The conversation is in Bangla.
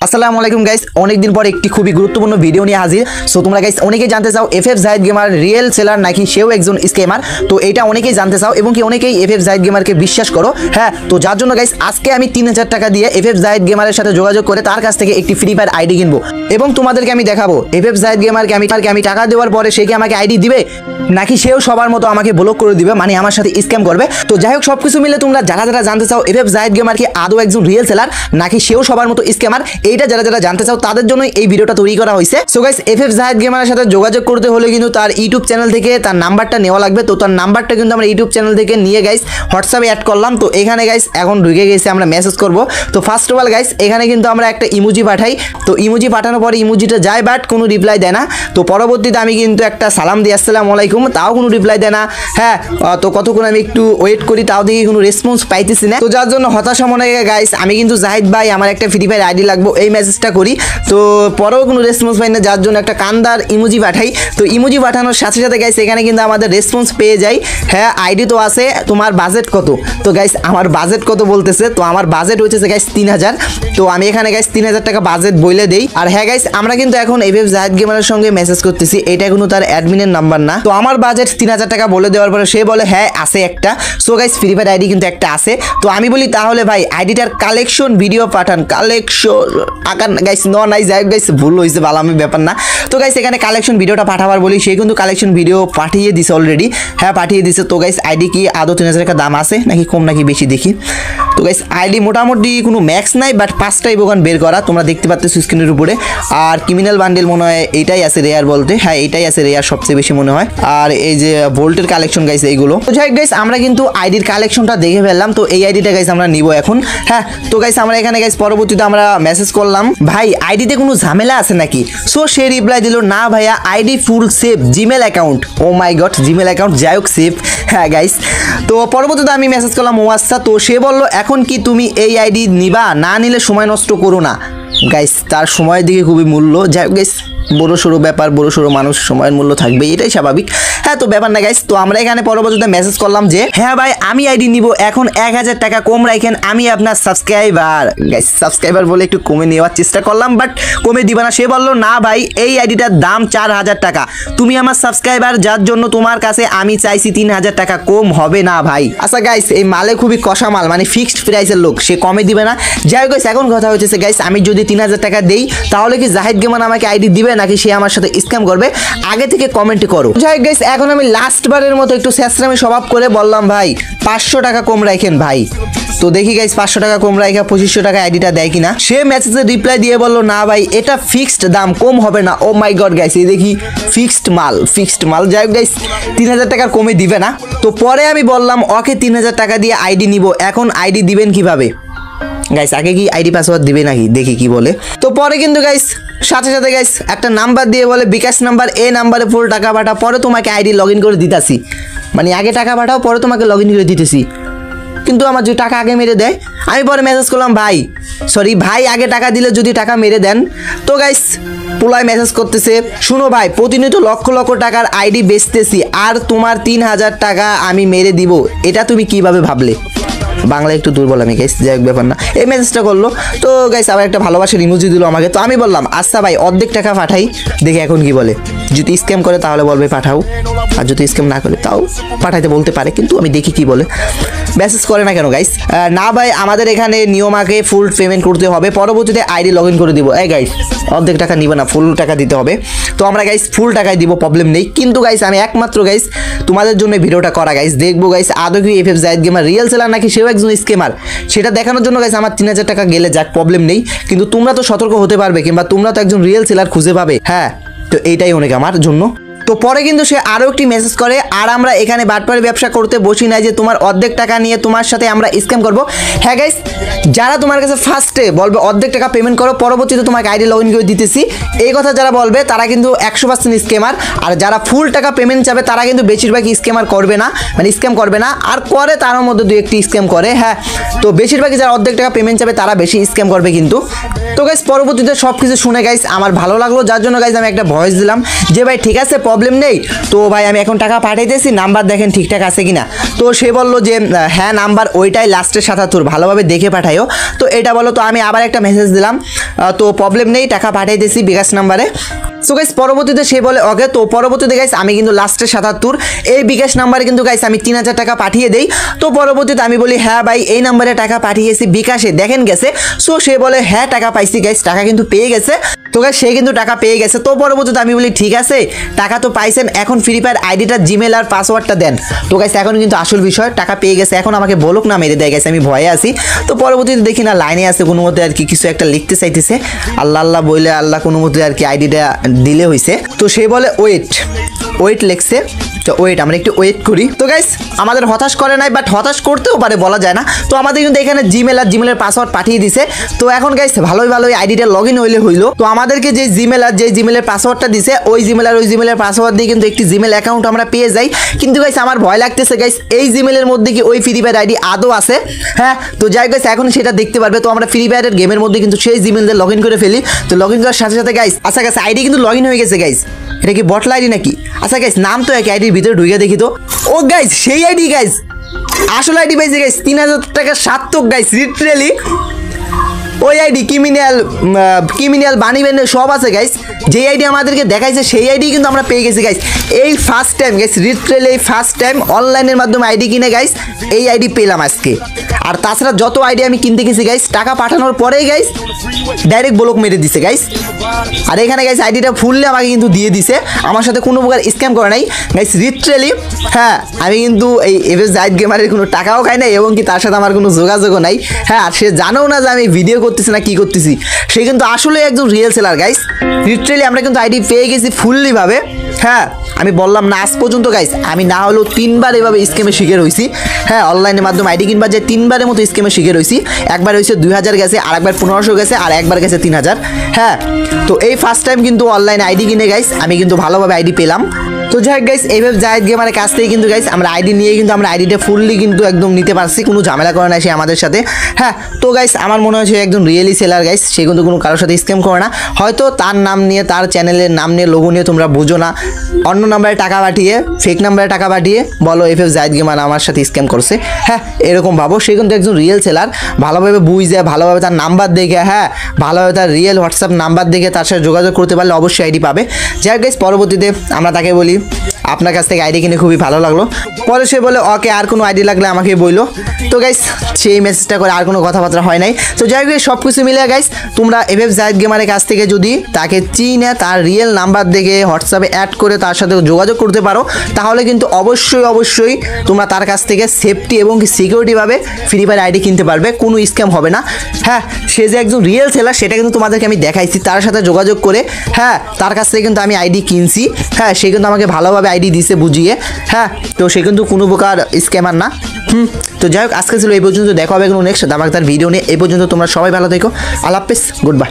আসসালামু আলাইকুম গাইস, অনেকদিন পর একটি খুবই গুরুত্বপূর্ণ ভিডিও নিয়ে হাজির। সো তোমরা গাইস অনেকেই জানতে চাও FF Zahid gamer real seller নাকি সেও একজন স্ক্যামার। তো এটা অনেকেই জানতে চাও এবং কি অনেকেই এফএফ জাহিদ গেমারকে বিশ্বাস করো। হ্যাঁ, তো যার জন্য গাইস আজকে আমি 3000 টাকা দিয়ে এফএফ জাহিদ গেমারের সাথে যোগাযোগ করে তার কাছ থেকে একটি ফ্রি ফায়ার আইডি কিনবো এবং তোমাদেরকে আমি দেখাবো এফএফ জাহিদ গেমারকে আমি টাকা দেওয়ার পরে সে কি আমাকে আইডি দিবে নাকি সেও সবার মতো আমাকে ব্লক করে দিবে, মানে আমার সাথে স্ক্যাম করবে। তো যাই হোক, সবকিছু মিলে তোমরা যারা যারা জানতে চাও এফএফ জাহিদ গেমার কি আদৌ একজন রিয়েল সেলার নাকি সেও সবার মতো স্ক্যামার, এইটা যারা যারা জানতে চাও তাদের জন্য এই ভিডিওটা তৈরি করা হয়েছে। সো গাইস, এফএফ জাহিদ গেমারের সাথে যোগাযোগ করতে হলে কিন্তু তার ইউটিউব চ্যানেল থেকে তার নাম্বারটা নেওয়া লাগবে। তো তার নাম্বারটা কিন্তু আমরা ইউটিউব চ্যানেল থেকে নিয়ে গাইস হোয়াটসঅ্যাপে অ্যাড করলাম। তো এখানে গাইস এখন ঢুকে গেছে, আমরা মেসেজ করব। তো ফার্স্ট অফ অল গাইস এখানে কিন্তু আমরা একটা ইমোজি পাঠাই। তো ইমোজি পাঠানোর পরে ইমোজিটা যায় বাট কোনো রিপ্লাই দেয় না। তো পরবর্তীতে আমি কিন্তু একটা সালাম দিই আসসালামু আলাইকুম, তাও কোনো রিপ্লাই দেয় না। হ্যাঁ, তো কতক্ষণ আমি একটু ওয়েট করি, তাও দেখি কোনো রেসপন্স পাইতেছি না। তো যার জন্য হতাশা মনে হয় গাইস, আমি কিন্তু জাহিদ ভাই আমার একটা ফ্রি ফায়ার আইডি লাগবে এই মেসেজটা করি। তো পরেও কোনো রেসপন্স পাই না, যার জন্য একটা কান্দার ইমোজি পাঠাই। তো ইমোজি পাঠানোর সাথে সাথে গাইস এখানে কিন্তু আমাদের রেসপন্স পেয়ে যাই। হ্যাঁ, আইডি তো আছে, তোমার বাজেট কত? তো গাইস আমার বাজেট কত বলতেছে, তো আমার বাজেট হচ্ছে গাইস 3000। তো আমি এখানে গাইস 3000 টাকা বাজেট বলে দেই। আর হ্যাঁ গাইস, আমরা কিন্তু এখন এফএফ জাহিদ গেমারের সঙ্গে মেসেজ করতেছি, এটা কোনো তার অ্যাডমিনের নাম্বার না। তো আমার বাজেট 3000 টাকা বলে দেওয়ার পরে সে বলে হ্যাঁ আছে একটা। So guys free fire ID কিন্তু একটা আছে। তো আমি বলি তাহলে ভাই আইডিটার কালেকশন ভিডিও পাঠান। কালেকশন আকার গাইস নাই যাই গাইস, ভুল হয়েছে, ভালো আমি ব্যাপার না। তো গাইস এখানে কালেকশন ভিডিওটা পাঠাবার বলি, সে কিন্তু কালেকশন ভিডিও পাঠিয়ে দিছে অলরেডি। হ্যাঁ পাঠিয়ে দিছে। তো গাইস আইডি কি আদৌ 3000 টাকা দাম আছে নাকি কম নাকি বেশি দেখি। তো গাইস আইডি মোটামুটি কোনো ম্যাক্স নাই বাট 5টাই বোকান বের করা, তোমরা দেখতে পাচ্ছ স্ক্রিনের উপরে। আর ক্রিমিনাল বান্ডেল মনে হয় এইটাই আছে রেয়ার বলতে, হ্যাঁ এইটাই আছে রেয়ার সবচেয়ে বেশি মনে হয়। আর এই যে ভোল্টের কালেকশন গাইস এইগুলো। তো যাই গাইস আমরা কিন্তু আইডির কালেকশনটা দেখে ফেললাম। তো এই আইডিটা গাইস আমরা নিব এখন। হ্যাঁ, তো গাইস আমরা এখানে গাইস পরবর্তীতে আমরা মেসেজ করলাম ভাই আইডিতে কোনো ঝামেলা আছে নাকি। সো সে রিপ্লাই দিল না ভাইয়া আইডি ফুল সেভ, জিমেল অ্যাকাউন্ট। ও মাই গড, জিমেল অ্যাকাউন্ট, যাই হোক সেভ। হ্যাঁ গাইস, তো পরবর্তীতে আমি মেসেজ করলাম ও আচ্ছা। তো সে বললো এখন কি তুমি এই আইডি নিবা, না নিলে সময় নষ্ট করো না। গাইস তার সময়ের দিকে খুবই মূল্য। যাই হোক গাইস, বড় সড়ো ব্যাপার, বড় সড়ো মানুষ, সময়ের মূল্য থাকবে, এটাই স্বাভাবিক। হ্যাঁ, তো ব্যাপার না গাইস। তো আমরা এখানে পরবর্তীতে মেসেজ করলাম যে হ্যাঁ ভাই আমি আইডি নিব, এখন 1000 টাকা কম রাখেন, আমি আপনার সাবস্ক্রাইবার। গাইস সাবস্ক্রাইবার বলে একটু কমে নেওয়ার চেষ্টা করলাম বাট কমে দিবা না। সে বললো না ভাই এই আইডিটার দাম 4000 টাকা, তুমি আমার সাবস্ক্রাইবার যার জন্য তোমার কাছে আমি চাইছি 3000 টাকা, কম হবে না ভাই। আচ্ছা গাইস এই মালে খুবই কষা মাল, মানে ফিক্সড প্রাইসের লোক, সে কমে দিবে না। যাই হোক গাইস এখন কথা হচ্ছে গাইস আমি যদি 3000 টাকা দেই তাহলে কি জাহিদ গেমার আমাকে আইডি দিবে নাকি সে আমার সাথে স্ক্যাম করবে, আগে থেকে কমেন্ট করো। যাই হোক গাইস এখন আমি লাস্ট বারের মতো একটু শেষরামি স্বভাব করে বললাম ভাই 500 টাকা কম রাখেন ভাই। তো দেখি গাইস 500 টাকা কম রাখা 2500 টাকা আইডিটা দেয় কিনা। সে মেসেজে রিপ্লাই দিয়ে বললো না ভাই এটা ফিক্সড দাম, কম হবে না। ও মাই গড গাইস, এই দেখি ফিক্সড মাল, ফিক্সড মাল। যাই হোক গাইস 3000 টাকার কমে দিবে না। তো পরে আমি বললাম ওকে 3000 টাকা দিয়ে আইডি নিব, এখন আইডি দিবেন কিভাবে গাইস, আগে কি আইডি পাসওয়ার্ড দিবে নাকি, দেখি কি বলে। তো পরে কিন্তু গাইস সাথে সাথে গাইস একটা নাম্বার দিয়ে বলে বিকাশ নাম্বার, এই নাম্বারে ফুল টাকা পাঠা, পরে তোমাকে আইডি লগ ইন করে দিতেছি। মানে আগে টাকা পাঠাও পরে তোমাকে লগ ইন করে দিতেছি, কিন্তু আমার যদি টাকা আগে মেরে দেয়। আমি পরে মেসেজ করলাম ভাই সরি ভাই আগে টাকা দিলে যদি টাকা মেরে দেন। তো গাইস পুলায় মেসেজ করতেছে শুনো ভাই প্রতিনিয়ত লক্ষ লক্ষ টাকার আইডি বেচতেছি আর তোমার 3000 টাকা আমি মেরে দিব, এটা তুমি কিভাবে ভাবলে। বাংলা একটু দুর্বল আমি গাইস, যাই হোক ব্যাপার না। এই মেসেজটা করলো। তো গাইস আবার একটা ভালোবাসার ইমোজি দিল আমাকে। তো আমি বললাম আচ্ছা ভাই অর্ধেক টাকা পাঠাই, দেখি এখন কি বলে। যদি স্ক্যাম করে তাহলে বলবে পাঠাও, আর যদি স্ক্যাম না করে তাও পাঠাইতে বলতে পারে, কিন্তু আমি দেখি কি বলে। মেসেজ করে না কেন গাইস। না ভাই আমাদের এখানে নিয়ম আগে ফুল পেমেন্ট করতে হবে, পরবর্তীতে আইডি লগ ইন করে দিব। এই গাইস অর্ধেক টাকা নিবে না, ফুল টাকা দিতে হবে। তো আমরা গাইস ফুল টাকায় দিব, প্রবলেম নেই। কিন্তু গাইস আমি একমাত্র গাইস তোমাদের জন্য ভিডিওটা করা গাইস, দেখবো গাইস আদৌ কি FF Zahid gamer real seller নাকি সেও একজন স্ক্যামার, সেটা দেখানোর জন্য গাইস আমার 3000 টাকা গেলে যাক, প্রবলেম নেই। কিন্তু তোমরা তো সতর্ক হতে পারবে, কিংবা তোমরা তো একজন রিয়েল সেলার খুঁজে পাবে। হ্যাঁ, তো এইটাই অনেক আমার জন্য। তো পরে কিন্তু সে আরও একটি মেসেজ করে, আর আমরা এখানে বাটপারি ব্যবসা করতে বসি না যে তোমার অর্ধেক টাকা নিয়ে তোমার সাথে আমরা স্ক্যাম করব। হ্যাঁ গাইস, যারা তোমার কাছে ফার্স্টে বলবে অর্ধেক টাকা পেমেন্ট করো পরবর্তীতে তোমাকে আইডি লগ ইন করে দিতেছি, এই কথা যারা বলবে তারা কিন্তু 100% স্ক্যামার। আর যারা ফুল টাকা পেমেন্ট চাবে তারা কিন্তু বেশিরভাগই স্ক্যামার করবে না, মানে স্ক্যাম করবে না। আর করে তার মধ্যে দু একটি স্ক্যাম করে। হ্যাঁ, তো বেশিরভাগই যারা অর্ধেক টাকা পেমেন্ট চাবে তারা বেশি স্ক্যাম করবে কিন্তু। তো গাইস পরবর্তীতে সব কিছু শুনে গাইস আমার ভালো লাগলো, যার জন্য গাইস আমি একটা ভয়েস দিলাম যে ভাই ঠিক আছে প্রবলেম নেই, তো ভাই আমি এখন টাকা পাঠাইতেছি, নাম্বার দেখেন ঠিকঠাক আছে কিনা। তো সে বললো যে হ্যাঁ নাম্বার ওইটাই লাস্টের 77, ভালোভাবে দেখে পাঠাইও। তো এটা বলো, তো আমি আবার একটা মেসেজ দিলাম, তো প্রবলেম নেই, টাকা পাঠাইতেছি বিকাশ নাম্বারে। সো গাইস পরবর্তীতে সে বলে ওকে। তো পরবর্তীতে গাইস আমি কিন্তু লাস্টে 77 এই বিকাশ নাম্বারে কিন্তু গাইস আমি 3000 টাকা পাঠিয়ে দেই। তো পরবর্তীতে আমি বলি হ্যাঁ ভাই এই নাম্বারে টাকা পাঠিয়েছি বিকাশে, দেখেন গেছে। সো সে বলে হ্যাঁ টাকা পাইছি গাইস, টাকা কিন্তু পেয়ে গেছে। তো গাইস সে কিন্তু টাকা পেয়ে গেছে। তো পরবর্তীতে আমি বলি ঠিক আছে টাকা তো পাইছেন, এখন ফ্রি ফায়ার আইডিটা জিমেল আর পাসওয়ার্ডটা দেন। তো গাইস এখন কিন্তু আসল বিষয়, টাকা পেয়ে গেছে, এখন আমাকে বলুক না মেরে দেয় গাইস, আমি ভয়ে আছি। তো পরবর্তীতে দেখি না লাইনে আছে কোনো মতে আর কি কিছু একটা লিখতে চাইতেছে, আল্লাহ আল্লাহ বলে আল্লাহ কোনো মতে আর কি আইডিটা দিলে হইছে। তো সে বলে ওয়েট লেখছে, তো ওয়েট আমরা একটু ওয়েট করি। তো গাইস আমাদের হতাশ করে নাই, বাট হতাশ করতেও পারে বলা যায় না। তো আমাদের কিন্তু এখানে জিমেল আর জিমেলের পাসওয়ার্ড পাঠিয়ে দিছে। তো এখন গাইস ভালোই আইডিটা লগ ইন হইলো। তো আমাদেরকে যে জিমেল আর যে জিমেলের পাসওয়ার্ডটা দিছে ওই জিমেল আর ওই জিমেলের পাসওয়ার্ড দিয়ে কিন্তু একটি জিমেল অ্যাকাউন্ট আমরা পেয়ে যাই। কিন্তু গাইস আমার ভয় লাগতেছে গাইস, এই জিমেলের মধ্যে কি ওই ফ্রি ফায়ার আইডি আদৌ আছে? হ্যাঁ, তো যাই গাইস এখন সেটা দেখতে পারবে। তো আমরা ফ্রি ফায়ারের গেমের মধ্যে কিন্তু সেই জিমেল দিয়ে লগ ইন করে ফেলি। তো লগ ইন করার সাথে সাথে গাইস আচ্ছা গাইস আইডি কিন্তু লগ ইন হয়ে গেছে গাইস। এটা কি বটলা আইডি নাকি? আচ্ছা গাইস নাম তো একই, আইডির ভিতরে ঢুকে দেখি তো। ও গাইস সেই আইডি গাইস, আসল আইডি পাইছে গাইস, 3000 টাকা সার্থক গাইস, লিটারেলি ওই আইডি ক্রিমিনাল বানি ব্যান্ডে সব আছে গাইস। যে আইডি আমাদেরকে দেখাইছে সেই আইডি কিন্তু আমরা পেয়ে গেছি গাইস। এই ফার্স্ট টাইম গাইস, লিটারেলি এই ফার্স্ট টাইম অনলাইনের মাধ্যমে আইডি কিনে গাইস এই আইডি পেলাম আজকে। আর তাছাড়া যত আইডি আমি কিনতে গেছি গাইস টাকা পাঠানোর পরেই গাইস ডাইরেক্ট ব্লক মেরে দিছে গাইস। আর এখানে গাইস আইডিটা ফুললে আমাকে কিন্তু দিয়ে দিছে, আমার সাথে কোনো প্রকার স্ক্যাম করে নাই গাইস, লিটারেলি। হ্যাঁ আমি কিন্তু এই এফএফ জাহিদ গেমারের কোনো টাকাও খাই নাই এবং কি তার সাথে আমার কোনো যোগাযোগও নাই। হ্যাঁ আর সে জানেও না যে আমি ভিডিও করতেছি না কি করতেছি, সে কিন্তু আসলে একজন রিয়েল সেলার গাইস। লিটারেলি আমরা কিন্তু আইডি পেয়ে গেছি ফুললি ভাবে। হ্যাঁ আমি বললাম না আজ পর্যন্ত গাইস আমি না হলেও 3বার এভাবে স্ক্যামের শিকার হয়েছি। হ্যাঁ অনলাইনের মাধ্যমে আইডি কিনবার যে 3বারের মতো স্ক্যামের শিকার হয়েছি। একবার হয়েছে 2000 গেছে, আর একবার 1500 গেছে, আর একবার গেছে 3000। হ্যাঁ তো এই ফার্স্ট টাইম কিন্তু অনলাইনে আইডি কিনে গাইস আমি কিন্তু ভালোভাবে আইডি পেলাম। তো যাই হোক গাইস এফএফ জাহিদ গেমারের কাছ থেকে কিন্তু গাইস আমরা আইডি নিয়ে কিন্তু আমরা আইডিটা ফুললি কিন্তু একদম নিতে পারছি, কোনো ঝামেলা করে না সে আমাদের সাথে। হ্যাঁ তো গাইস আমার মনে হয় সে একজন রিয়েলি সেলার গাইস, সে কিন্তু কোনো কারোর সাথে স্ক্যাম করে না। হয়তো তার নাম নিয়ে তার চ্যানেলের নাম নিয়ে লোগো নিয়ে তোমরা বুঝো না, অন্য নাম্বারে টাকা পাঠিয়ে ফেক নাম্বারে টাকা পাঠিয়ে বলো এফএফ জাহিদ গেমার আমার সাথে স্ক্যাম করছে। হ্যাঁ এরকম ভাবো, সে কিন্তু একজন রিয়েল সেলার, ভালোভাবে বুঝে ভালোভাবে তার নাম্বার দেখে, হ্যাঁ ভালোভাবে তার রিয়েল হোয়াটসঅ্যাপ নাম্বার দেখে তার সাথে যোগাযোগ করতে পারলে অবশ্যই আইডি পাবে। যাই হোক গাইস পরবর্তীতে আমরা তাকে বলি আপনার কাছ থেকে আইডি কিনে খুবই ভালো লাগলো। পরে সে বলে ওকে আর কোনো আইডি লাগলে আমাকে বইলো। তো গাইস সেই মেসেজটা করে আর কোনো কথাবার্তা হয় নাই। তো যাই হোক সব কিছু মিলে গাইস তোমরা এফএফ জাহিদ গেমারের কাছ থেকে যদি তাকে চিনে তার রিয়েল নাম্বার দেখে হোয়াটসঅ্যাপে অ্যাড করে তার সাথে যোগাযোগ করতে পারো, তাহলে কিন্তু অবশ্যই তোমরা তার কাছ থেকে সেফটি এবং সিকিউরিটিভাবে ফ্রি ফায়ার আইডি কিনতে পারবে, কোনো স্ক্যাম হবে না। হ্যাঁ সে যে একজন রিয়েল সেলার সেটা কিন্তু তোমাদেরকে আমি দেখাইছি, তার সাথে যোগাযোগ করে হ্যাঁ তার কাছ থেকে কিন্তু আমি আইডি কিনছি। হ্যাঁ সে কিন্তু আমাকে ভালোভাবে আইডি দিছে বুঝিয়ে। হ্যাঁ তো সে কিন্তু কোনো প্রকার স্ক্যামার না। তো যাই হোক আজকে ছিল এই পর্যন্ত, দেখা হবে কোনো নেক্সট ধামাকদার ভিডিও নিয়ে। এই পর্যন্ত তোমরা সবাই ভালো থেকো, আল্লাহ হাফেজ, গুড বাই।